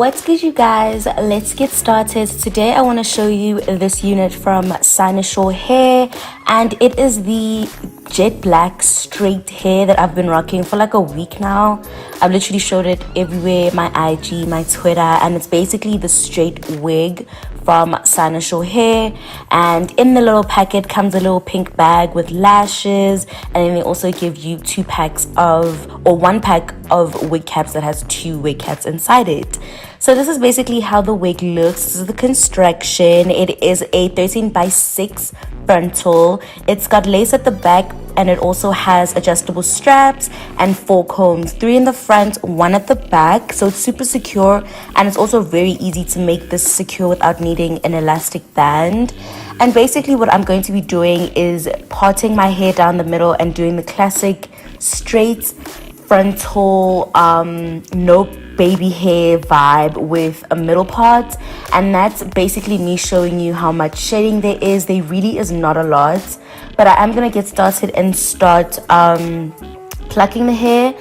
What's good, you guys? Let's get started. Today I want to show you this unit from Cynosure Hair, and it is the jet black straight hair that I've been rocking for like a week now. I've literally showed it everywhere, my IG, my Twitter, and it's basically the straight wig from Cynosure Hair. And in the little packet comes a little pink bag with lashes, and then they also give you one pack of wig caps that has 2 wig caps inside it. So this is basically how the wig looks. This is the construction. It is a 13x6 frontal. It's got lace at the back, and it also has adjustable straps and 4 combs, 3 in the front, 1 at the back. So it's super secure, and it's also very easy to make this secure without needing an elastic band. And basically what I'm going to be doing is parting my hair down the middle and doing the classic straight frontal no baby hair vibe with a middle part. And that's basically me showing you how much shading there is. There really is not a lot, but I am gonna get started and start plucking the hair.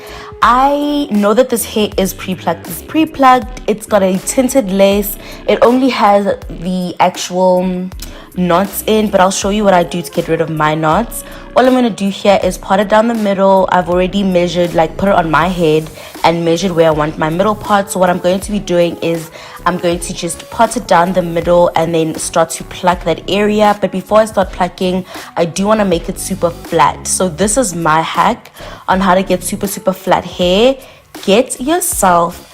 I know that this hair is pre-plucked. It's pre-plucked. It's got a tinted lace. It only has the actual knots in, but I'll show you what I do to get rid of my knots. All I'm going to do here is part it down the middle. I've already measured, put it on my head and measured where I want my middle part. So what I'm going to be doing is I'm going to just part it down the middle and then start to pluck that area. But before I start plucking, I do want to make it super flat. So this is my hack on how to get super flat hair. Get yourself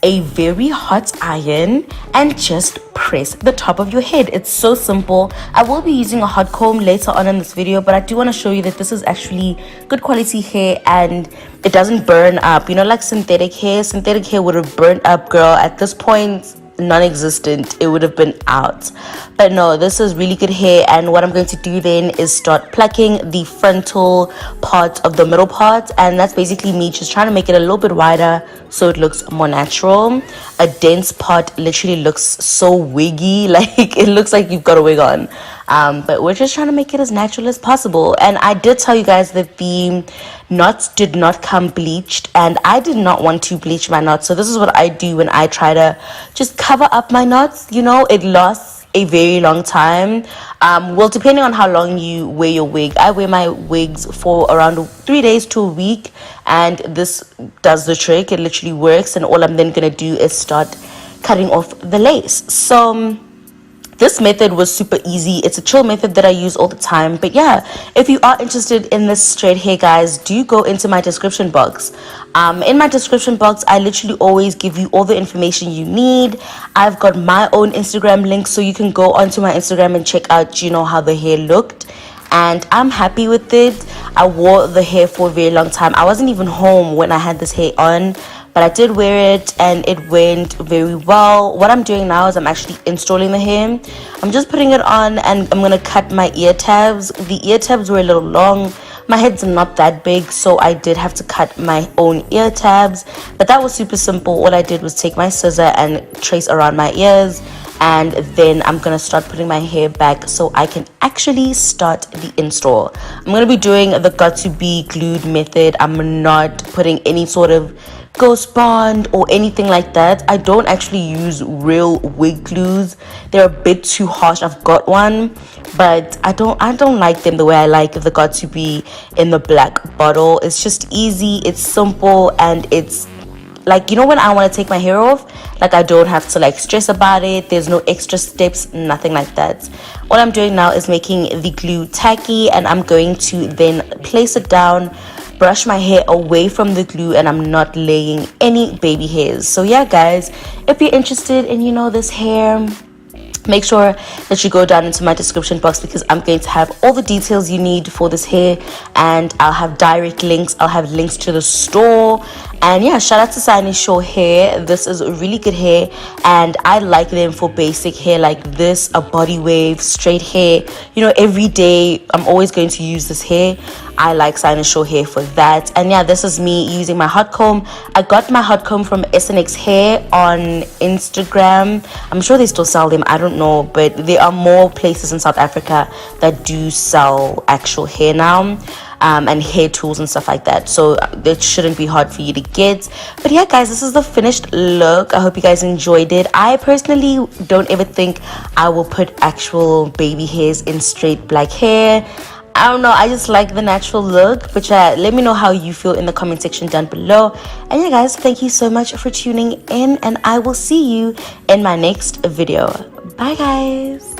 a very hot iron and just press the top of your head. It's so simple. I will be using a hot comb later on in this video, but I do want to show you that this is actually good quality hair and it doesn't burn up. You know, like synthetic hair would have burned up, girl. At this point, non-existent. It would have been out. But no, this is really good hair, and what I'm going to do then is start plucking the frontal part of the middle part, and that's basically me just trying to make it a little bit wider so it looks more natural. A dense part literally looks so wiggy, like it looks like you've got a wig on. But we're just trying to make it as natural as possible. And I did tell you guys that the knots did not come bleached, and I did not want to bleach my knots. So this is what I do when I try to just cover up my knots. You know, it lasts a very long time. Well, depending on how long you wear your wig. I wear my wigs for around 3 days to a week, and this does the trick. It literally works, and all I'm then gonna do is start cutting off the lace. So this method was super easy. It's a chill method that I use all the time. But yeah, if you are interested in this straight hair, guys, do go into my description box. In my description box, I literally always give you all the information you need. I've got my own Instagram link, so you can go onto my Instagram and check out, you know, how the hair looked. And I'm happy with it. I wore the hair for a very long time. I wasn't even home when I had this hair on, but I did wear it and it went very well. What I'm doing now is I'm actually installing the hair. I'm just putting it on, and I'm gonna cut my ear tabs. The ear tabs were a little long. My head's not that big, so I did have to cut my own ear tabs, but that was super simple. All I did was take my scissor and trace around my ears, and then I'm gonna start putting my hair back so I can actually start the install. I'm gonna be doing the got to be glued method. I'm not putting any sort of ghost bond or anything like that. I don't actually use real wig glues. They're a bit too harsh. I've got one, but I don't like them the way I like the got to be in the black bottle. It's just easy, it's simple, and it's like, you know, when I want to take my hair off, like, I don't have to stress about it. There's no extra steps, nothing like that. What I'm doing now is making the glue tacky, and I'm going to then place it down, brush my hair away from the glue, and I'm not laying any baby hairs. So yeah, guys, if you're interested in, you know, this hair, make sure that you go down into my description box, because I'm going to have all the details you need for this hair, and I'll have direct links. I'll have links to the store. And yeah, shout out to Cynosure Hair. This is really good hair, and I like them for basic hair like this, a body wave, straight hair. You know, every day I'm always going to use this hair. I like Cynosure Hair for that. And yeah, this is me using my hot comb. I got my hot comb from SNX Hair on Instagram. I'm sure they still sell them, I don't know, but there are more places in South Africa that do sell actual hair now. and hair tools and stuff like that, so it shouldn't be hard for you to get. But yeah guys, this is the finished look. I hope you guys enjoyed it. I personally don't ever think I will put actual baby hairs in straight black hair. I don't know, I just like the natural look. But yeah, let me know how you feel in the comment section down below. And yeah guys, thank you so much for tuning in, and I will see you in my next video. Bye guys.